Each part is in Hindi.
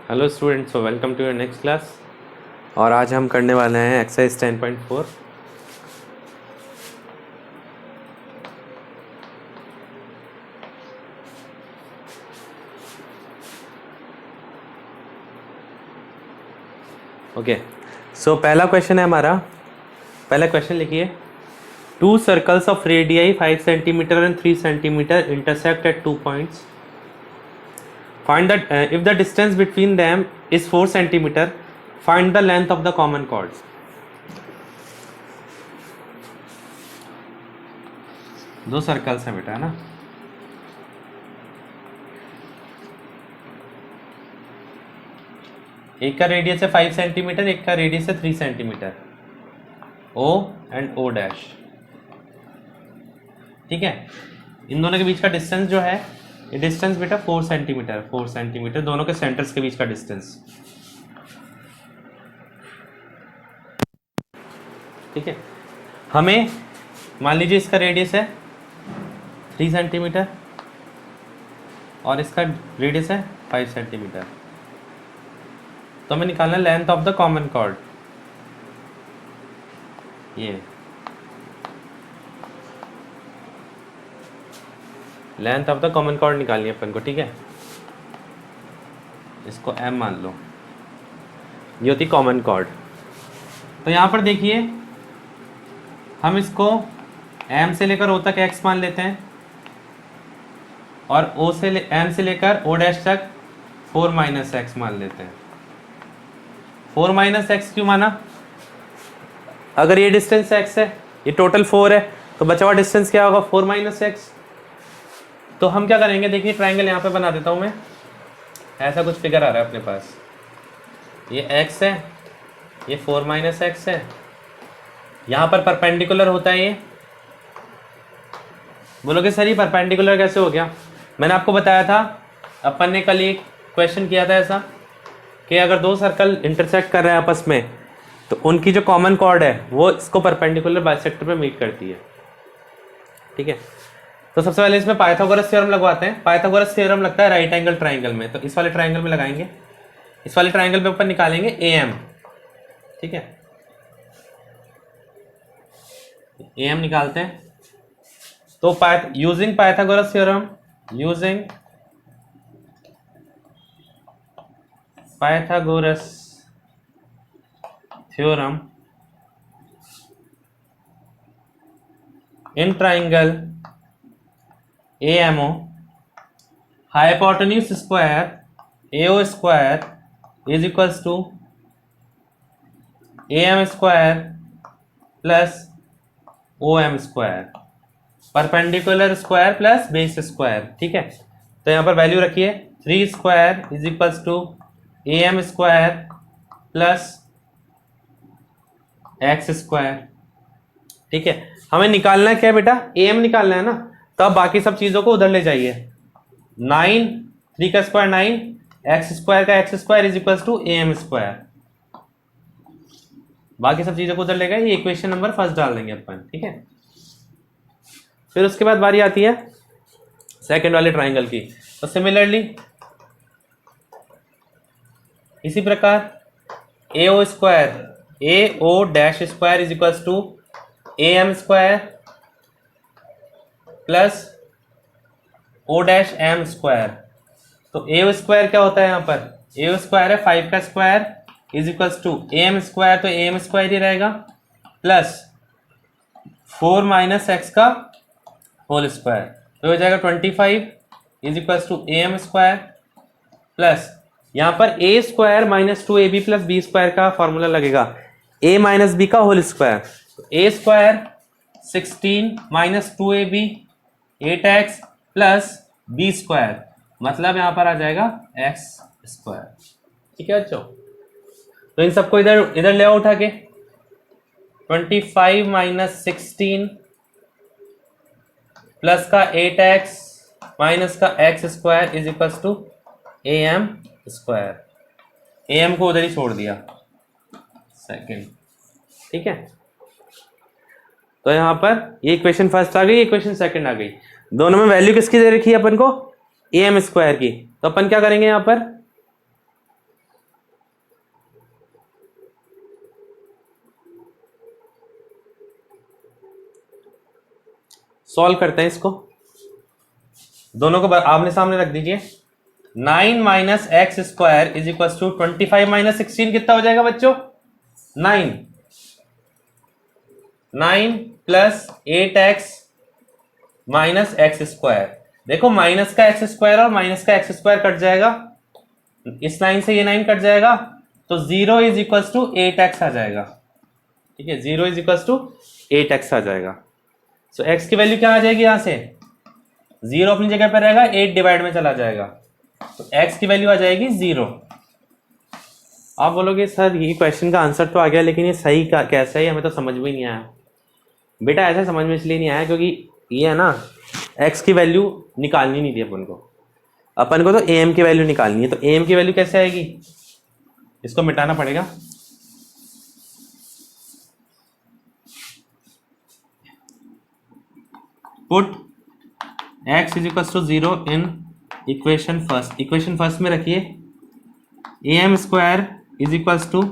Hello students, so welcome to your next class. और आज हम करने वाले हैं एक्सरसाइज 10.4। ओके, सो पहला क्वेश्चन है हमारा। पहला क्वेश्चन लिखिए, to circles of radii 5 centimetre and 3 centimetre intersect at 2 points. Find that if the distance between them is 4 centimeter, find the length of the common chord. दो सर्कल्स हैं बेटा, है ना। एक का रेडियस है 5 सेंटीमीटर, एक का रेडियस है 3 centimetre, O and O dash. ठीक है, इन दोनों के बीच का डिस्टेंस जो है, ये डिस्टेंस बेटा 4 सेंटीमीटर, दोनों के सेंटर्स के बीच का डिस्टेंस। ठीक है, हमें मान लीजिए इसका रेडियस है 3 सेंटीमीटर और इसका रेडियस है 5 सेंटीमीटर, तो हमें निकालना length of the common cord. ये length of the common cord निकालनी है अपन को। ठीक है, इसको m मान लो, ये होती कॉमन कॉर्ड। तो यहाँ पर देखिए, हम इसको m से लेकर o तक x मान लेते हैं और m से लेकर o डैश तक 4 माइनस एक्स मान लेते हैं। 4 माइनस एक्स क्यों माना? अगर ये डिस्टेंस x है, ये टोटल 4 है, तो बचा हुआ डिस्टेंस क्या होगा? 4 माइनस एक्स। तो हम क्या करेंगे, देखिए ट्रायंगल यहाँ पे बना देता हूँ मैं। ऐसा कुछ फिगर आ रहा है अपने पास, ये x है, ये 4 माइनस एक्स है, यहाँ पर परपेंडिकुलर होता है ये। बोलोगे सर ये परपेंडिकुलर कैसे हो गया? मैंने आपको बताया था, अपन ने कल एक क्वेश्चन किया था ऐसा कि अगर दो सर्कल इंटरसेक्ट कर रहे हैं आपस में, तो उनकी जो कॉमन कॉर्ड है वो इसको परपेंडिकुलर बाइसेक्टर पे मीट करती है। ठीक है, तो सबसे पहले इसमें पाइथागोरस थ्योरम लगवाते हैं। पाइथागोरस थ्योरम लगता है राइट एंगल ट्राइंगल में, तो इस वाले ट्राइंगल में लगाएंगे। इस वाले ट्राइंगल पे ऊपर निकालेंगे AM। ठीक है, AM निकालते हैं। तो using Pythagoras theorem, using Pythagoras theorem in triangle AMO, hypotenuse square AO square is equals to AM square plus OM square, perpendicular square plus base square. ठीक है, तो यहाँ पर वैल्यू रखिए, 3 square is equals to AM square plus x square. ठीक है, हमें निकालना है क्या बेटा? AM निकालना है ना, तो अब बाकी सब चीजों को उधर ले जाइए। 9, 3 का स्क्वायर 9, x स्क्वायर का x square is equals to AM square. बाकी सब चीजों को उधर ले गए, ये इक्वेशन नंबर फर्स्ट डाल देंगे अपन। ठीक है, फिर उसके बाद बारी आती है सेकंड वाले ट्राइंगल की। तो सिमिलरली इसी प्रकार AO square, AO dash square is equals to AM square plus O dash M square. तो AO स्क्वायर क्या होता है यहाँ पर? AO स्क्वायर है 5 का square is equals to AM square, तो AM स्क्वायर ही रहेगा, प्लस 4 माइनस एक्स का होल स्क्वायर, तो हो जाएगा 25 is equals to AM square plus यहाँ पर A square minus 2AB plus B square का फॉर्मूला लगेगा, A माइनस B का whole square. A square 16 minus 2AB 8x plus B square, मतलब यहाँ पर आ जाएगा x स्क्वायर। ठीक है बच्चों, तो इन सबको इधर इधर ले आओ उठा के। 25 माइनस 16 प्लस का 8x माइनस का x square is equals to AM square. AM को उधर ही छोड़ दिया, सेकंड। ठीक है, तो यहाँ पर ये इक्वेशन फर्स्ट आ गई, इक्वेशन सेकंड आ गई। दोनों में वैल्यू किसकी दे रखी है अपन को? AM स्क्वायर की। तो अपन क्या करेंगे यहाँ पर, सॉल्व करते हैं इसको, दोनों को आमने सामने रख दीजिए। 9 minus x square is equal to 25 minus 16 कितना हो जाएगा बच्चों? 9 plus 8x minus x square. देखो माइनस का एक्स स्क्वायर और माइनस का एक्स स्क्वायर कट जाएगा, इस 9 से ये 9 कट जाएगा, तो 0 इज इक्वल टू 8x आ जाएगा। ठीक है, 0 इज इक्वल टू 8x आ जाएगा। सो x की वैल्यू क्या आ जाएगी? यहां से 0 अपनी जगह पर रहेगा, 8 डिवाइड में चला जाएगा, तो x की वैल्यू आ जाएगी 0। आप बोलोगे सर ये क्वेश्चन का आंसर तो आ गया, लेकिन ये सही कैसे है, हमें तो समझ में नहीं आया। बेटा ऐसा समझ में इसलिए नहीं आया क्योंकि ये है ना, x की वैल्यू निकालनी नहीं थी अपन को तो am की वैल्यू निकालनी है। तो am की वैल्यू कैसे आएगी? इसको मिटाना पड़ेगा। Put x is equal to 0 in equation first. Equation first में रखिए am square is equal to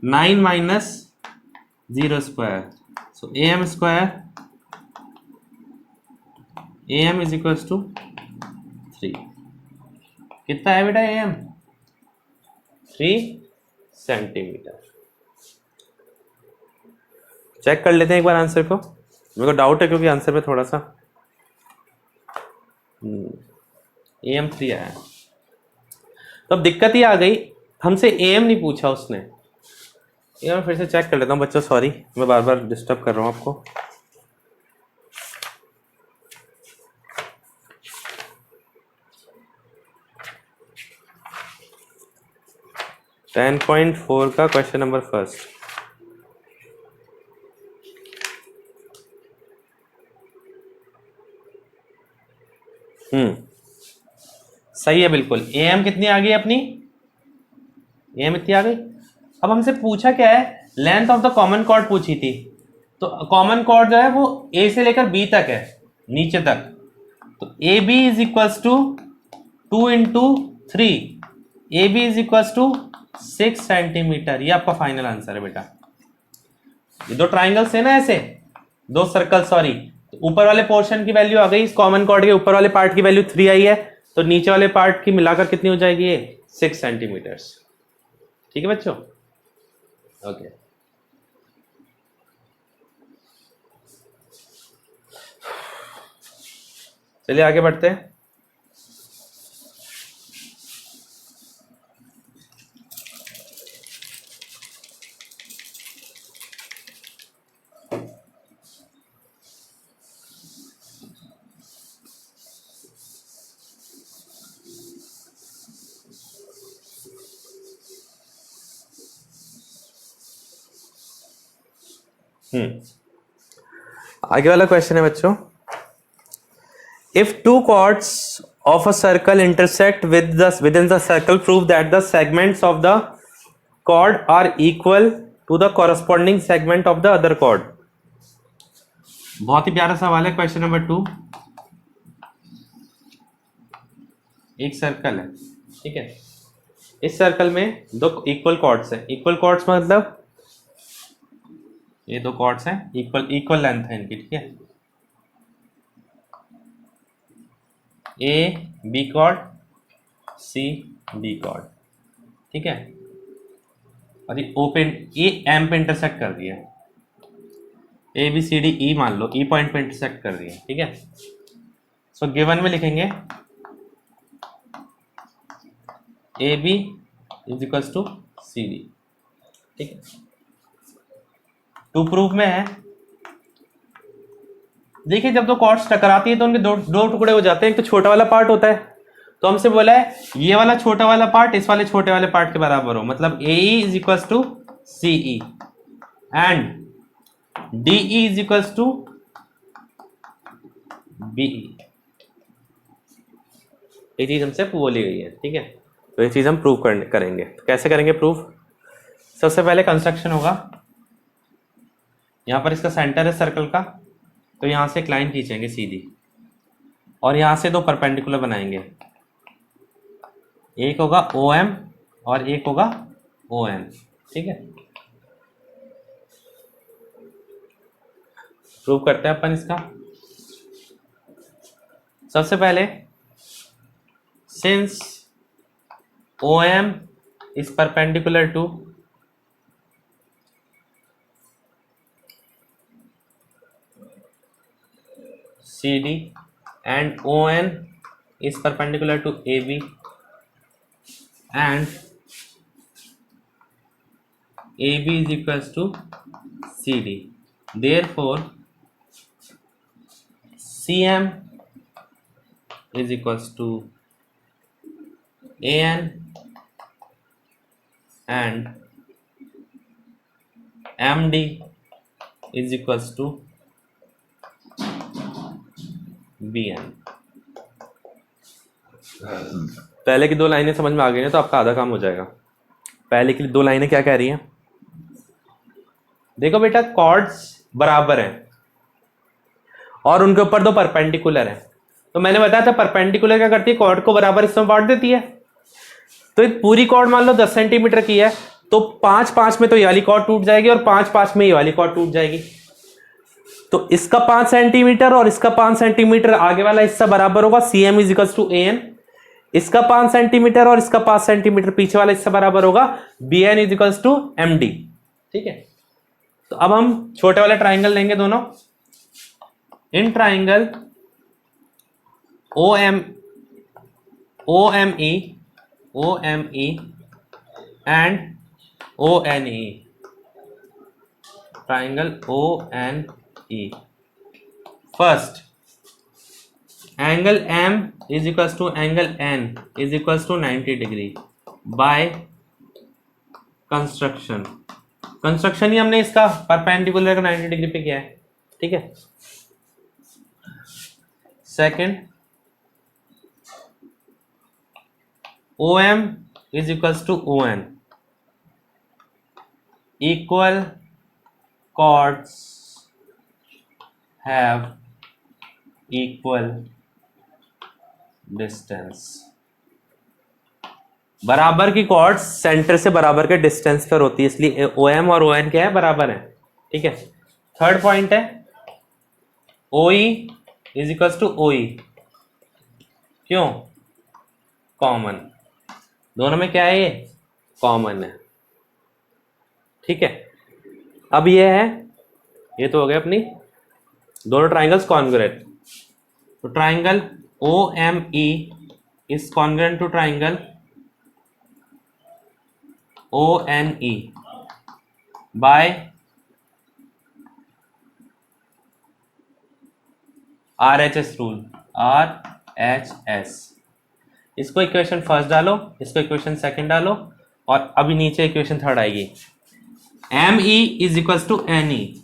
9 minus 0 square. So am square am is equal to 3। कितना है बेटा am? 3 सेंटीमीटर। चेक कर लेते हैं एक बार आंसर को, मेरे को डाउट है क्योंकि आंसर पे थोड़ा सा am 3 आया। तो अब दिक्कत ही आ गई, हमसे am नहीं पूछा उसने। ये मैं फिर से चेक कर लेता हूँ बच्चों, सॉरी मैं बार बार डिस्टर्ब कर रहा हूँ आपको। टेन 10.4 का क्वेश्चन नंबर फर्स्ट। सही है बिल्कुल। am कितनी आ गई अपनी? am इतनी आ गई। अब हमसे पूछा क्या है? Length of the common cord पूछी थी। तो कॉमन कॉर्ड जो है वो a से लेकर b तक है, नीचे तक। तो A B is equals to 2 into 3, A B is equals to 6 centimetre. ये आपका फाइनल आंसर है बेटा। ये दो ट्राइंगल्स है ना, ऐसे दो सर्कल, सॉरी। तो ऊपर वाले पोर्शन की वैल्यू आ गई, इस कॉमन कॉर्ड के ऊपर वाले पार्ट की वैल्यू 3 आई है, तो नीचे वाले पार्ट की मिलाकर कितनी हो जाएगी? ये 6 सेंटीमीटर्स। ठीक है बच्चों, ओके। चलिए आगे बढ़ते हैं। आगे वाला क्वेश्चन है बच्चों, if two chords of a circle intersect within the circle, prove that the segments of the chord are equal to the corresponding segment of the other chord। बहुत ही प्यारा सवाल है। क्वेश्चन नंबर 2, एक सर्कल है, ठीक है। इस सर्कल में दो इक्वल कॉर्ड्स हैं। इक्वल कॉर्ड्स मतलब ये दो कॉर्ड्स हैं, इक्वल लेंथ है इनकी, ठीक है। A B chord, C D chord, ठीक है। और ये ओपन, ये एम पे इंटरसेक्ट कर दिया, A B C D E मान लो, ई पॉइंट पे इंटरसेक्ट कर दिया, ठीक है। सो गिवन में लिखेंगे A B is equals to C D, ठीक है। टू प्रूफ में है, देखिए जब दो कॉर्ड्स टकराती है तो उनके दो टुकड़े हो जाते हैं। एक तो छोटा वाला पार्ट होता है, तो हमसे बोला है ये वाला छोटा वाला पार्ट इस वाले छोटे वाले पार्ट के बराबर हो, मतलब A E is equals to C E and D E is equals to B E. ये चीज हमसे बोली गई है, ठीक है। तो ये चीज हम प्रूव करेंगे। तो कैसे करेंगे प्रूफ? सबसे पहले कंस्ट्रक्शन होगा, यहाँ पर इसका सेंटर है सर्कल का, तो यहाँ से एक लाइन खींचेंगे सीधी और यहाँ से दो परपेंडिकुलर बनाएंगे। एक होगा ओ एम और एक होगा ओ एन, ठीक है। प्रूव करते हैं अपन इसका। सबसे पहले since OM is perpendicular to CD and ON is perpendicular to AB and AB is equals to CD. Therefore, CM is equals to AN and MD is equals to BN. पहले की दो लाइनें समझ में आ गई हैं तो आपका आधा काम हो जाएगा। पहले की दो लाइनें क्या कह रही हैं? देखो बेटा, कॉर्ड्स बराबर हैं और उनके ऊपर दो परपेंडिकुलर हैं। तो मैंने बताया था परपेंडिकुलर क्या करती है, कॉर्ड को बराबर हिस्सों में बांट देती है। तो एक पूरी कॉर्ड मान लो 10 सेंटीमीटर की है, तो 5-5 में तो ये वाली कॉर्ड टूट जाएगी और 5-5 में ये वाली कॉर्ड टूट जाएगी। तो इसका 5 सेंटीमीटर और इसका 5 सेंटीमीटर आगे वाला हिस्सा बराबर होगा, CM is equals to AN। इसका 5 सेंटीमीटर और इसका 5 सेंटीमीटर पीछे वाला हिस्सा बराबर होगा, BN is equals to MD। ठीक है, तो अब हम छोटे वाले ट्राइंगल लेंगे दोनों। In triangle OME and ONE, triangle ONE. First, angle M is equals to angle N is equals to 90 degree by construction ही हमने इसका परपेंडिकुलर का 90 डिग्री पे किया है। ठीक है, second, OM is equals to ON, equal chords have equal distance। बराबर की कॉर्ड्स सेंटर से बराबर के डिस्टेंस पर होती है, इसलिए OM और ON क्या है, बराबर है। ठीक है, थर्ड पॉइंट है OE is equals to OE। क्यों? कॉमन, दोनों में क्या है, ये कॉमन है। ठीक है, अब ये है, ये तो हो गया अपनी दोनों ट्राइंगल्स कॉन्ग्रुएंट। तो triangle OME is congruent to triangle ONE by RHS rule, RHS। इसको इक्वेशन फर्स्ट डालो, इसको इक्वेशन सेकंड डालो, और अभी नीचे इक्वेशन थर्ड आएगी। ME is equals to NE,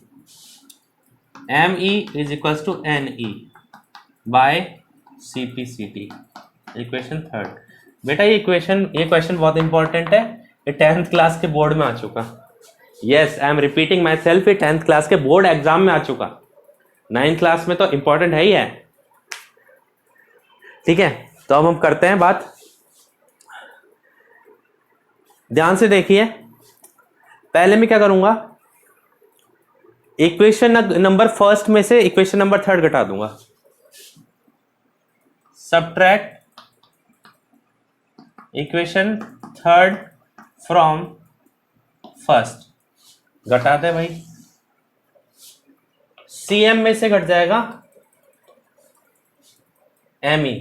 ME is equals to NE by CP/CT, equation third. बेटा ये क्वेश्चन बहुत इंपॉर्टेंट है, ये 10th क्लास के बोर्ड में आ चुका। Yes, I am repeating my self, ये 10th क्लास के बोर्ड एग्जाम में आ चुका। 9th क्लास में तो इंपॉर्टेंट है ही है। ठीक है, तो अब हम करते हैं बात, ध्यान से देखिए। पहले मैं क्या करूंगा, इक्वेशन नंबर फर्स्ट में से इक्वेशन नंबर थर्ड घटा दूंगा। Subtract equation third from first, घटाते भाई। CM में से घट जाएगा ME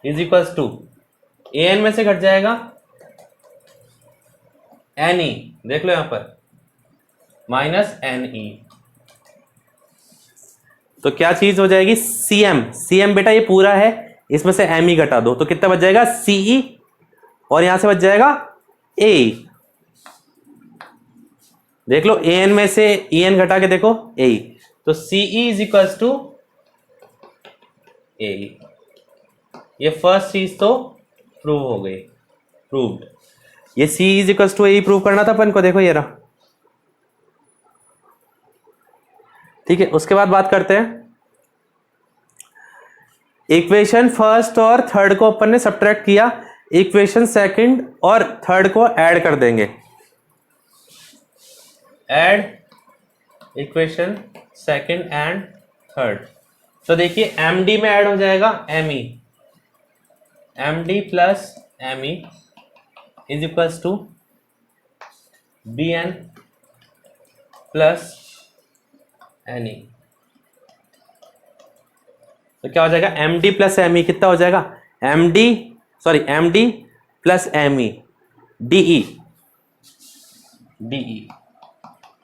is equals to, AN में से घट जाएगा NE, देख लो यहां पर, माइनस NE। तो क्या चीज हो जाएगी, CM बेटा ये पूरा है, इसमें से ME घटा दो तो कितना बच जाएगा, CE, और यहां से बच जाएगा AE। देख लो, AN में से EN घटा के देखो AE, तो CE is equals to AE। ये फर्स्ट चीज तो प्रूव हो गई, प्रूव्ड। ये C is equals to AE prove करना था अपन को, देखो ये रहा। ठीक है, उसके बाद बात करते हैं, इक्वेशन फर्स्ट और थर्ड को अपन ने सब्ट्रैक्ट किया, इक्वेशन सेकंड और थर्ड को ऐड कर देंगे। Add equation second and third, तो देखिए एम डी में ऐड हो जाएगा M E, M D plus M E is equals to B N plus N E. तो क्या हो जाएगा M D plus M E कितना हो जाएगा, M D sorry M D plus M E D E, D E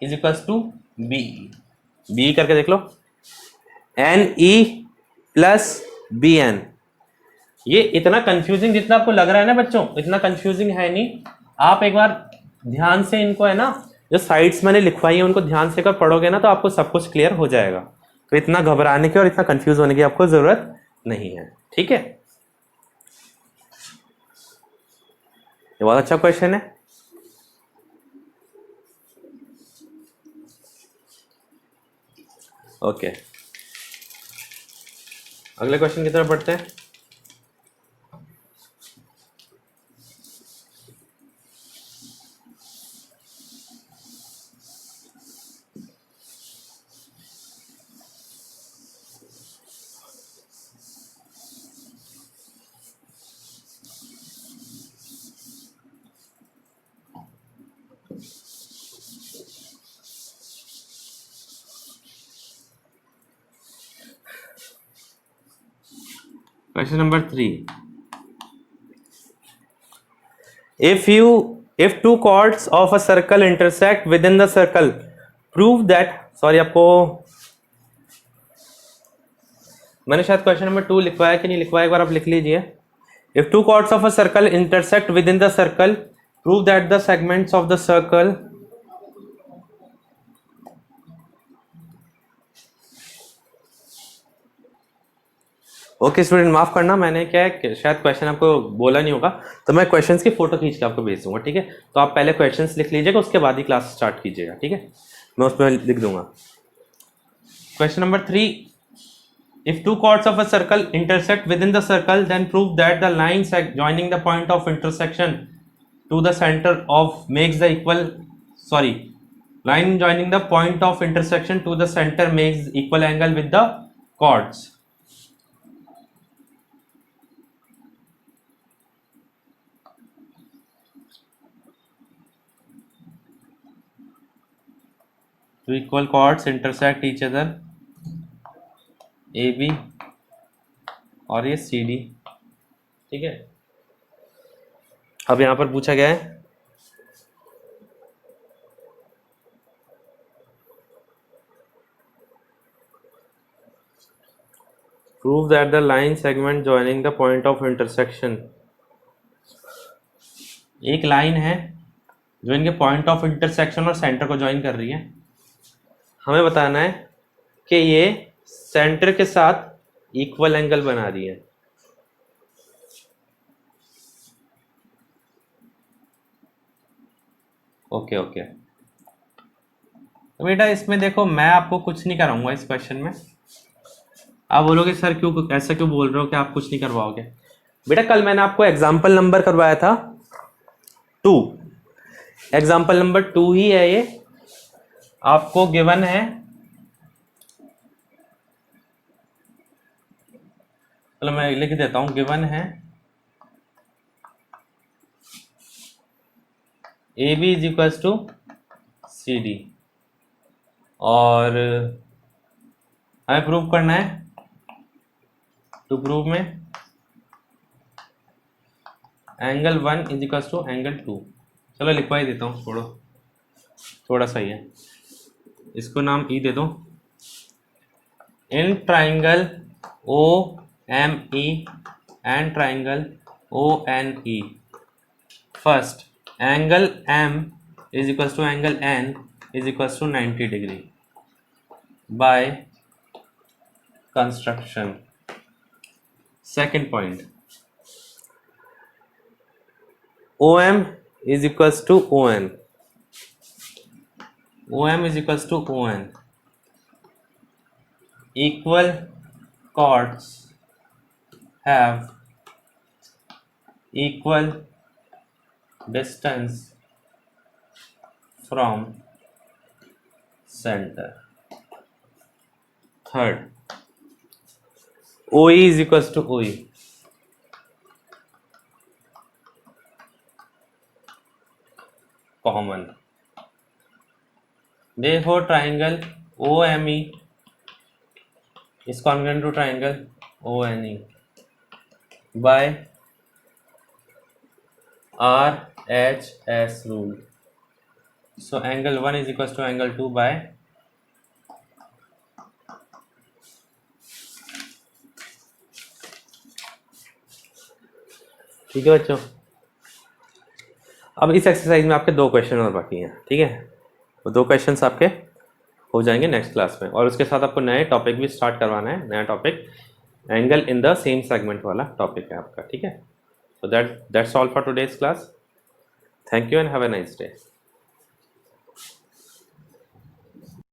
is equals to B E, B करके देख लो, N E plus B N. ये इतना कंफ्यूजिंग जितना आपको लग रहा है ना बच्चों, इतना कंफ्यूजिंग है नहीं। आप एक बार ध्यान से इनको है ना, जो साइड्स मैंने लिखवाई है उनको ध्यान से कर पढ़ोगे ना तो आपको सब कुछ क्लियर हो जाएगा। तो इतना घबराने की और इतना कंफ्यूज होने की आपको जरूरत नहीं है, ठीक है। ये बहुत अच्छा क्वेश्चन है। ओके, अगले क्वेश्चन की तरफ बढ़ते हैं। Question number 3. If two chords of a circle intersect within the circle, prove that, sorry आपको मैंने शायद क्वेश्चन नंबर 2 लिखवाया कि नहीं लिखवाया, एक बार आप लिख लीजिए। If two chords of a circle intersect within the circle, prove that the segments of the circle okay student, माफ करना, मैंने क्या है शायद क्वेश्चन आपको बोला नहीं होगा, तो मैं क्वेश्चंस की फोटो खींच के आपको भेज दूंगा, ठीक है। तो आप पहले क्वेश्चंस लिख लीजिएगा, उसके बाद ही क्लास स्टार्ट कीजिएगा, ठीक है। मैं उसमें लिख दूंगा। Question number 3, if two chords of a circle intersect within the circle, then prove that the line joining the point of intersection to the center of makes the equal sorry line joining the point of intersection to the center makes equal angle with the chords। तो equal chords intersect each other, A B और ये सी डी, ठीक है। अब यहां पर पूछा गया है prove that the line segment joining the point of intersection. एक लाइन है जो इनके पॉइंट ऑफ इंटरसेक्शन और सेंटर को ज्वाइन कर रही है। हमें बताना है कि ये सेंटर के साथ इक्वल एंगल बना रही है। ओके ओके, तो बेटा इसमें देखो मैं आपको कुछ नहीं कराऊंगा इस क्वेश्चन में। आप बोलोगे सर क्यों ऐसा क्यों बोल रहे हो कि आप कुछ नहीं करवाओगे। बेटा कल मैंने आपको एग्जाम्पल नंबर करवाया था 2, एग्जाम्पल नंबर 2 ही है ये। आपको गिवन है, चलो मैं लिख देता हूं, गिवन है A B is equals to C D और हमें प्रूव करना है, टू प्रूव में angle 1 is equals to angle 2। चलो लिखवा ही देता हूँ, थोड़ा सा ही है, इसको नाम ई दे दो। In triangle O M E and triangle O N E, first angle M is equals to angle N is equals to 90 degree by construction. Second point, O M is equals to ON, OM is equals to ON, equal chords have equal distance from center। Third, OE is equals to OE. Common. Therefore triangle OME is congruent to triangle ONE by RHS rule. So angle 1 is equals to angle 2 by ठीक है बच्चों। अब इस एक्सरसाइज में आपके 2 क्वेश्चन और बाकी हैं, ठीक है। वो 2 क्वेश्चंस आपके हो जाएंगे नेक्स्ट क्लास में, और उसके साथ आपको नए टॉपिक भी स्टार्ट करवाना है। नया topic angle in the same segment वाला टॉपिक है आपका, ठीक है। So that's all for today's class. Thank you and have a nice day.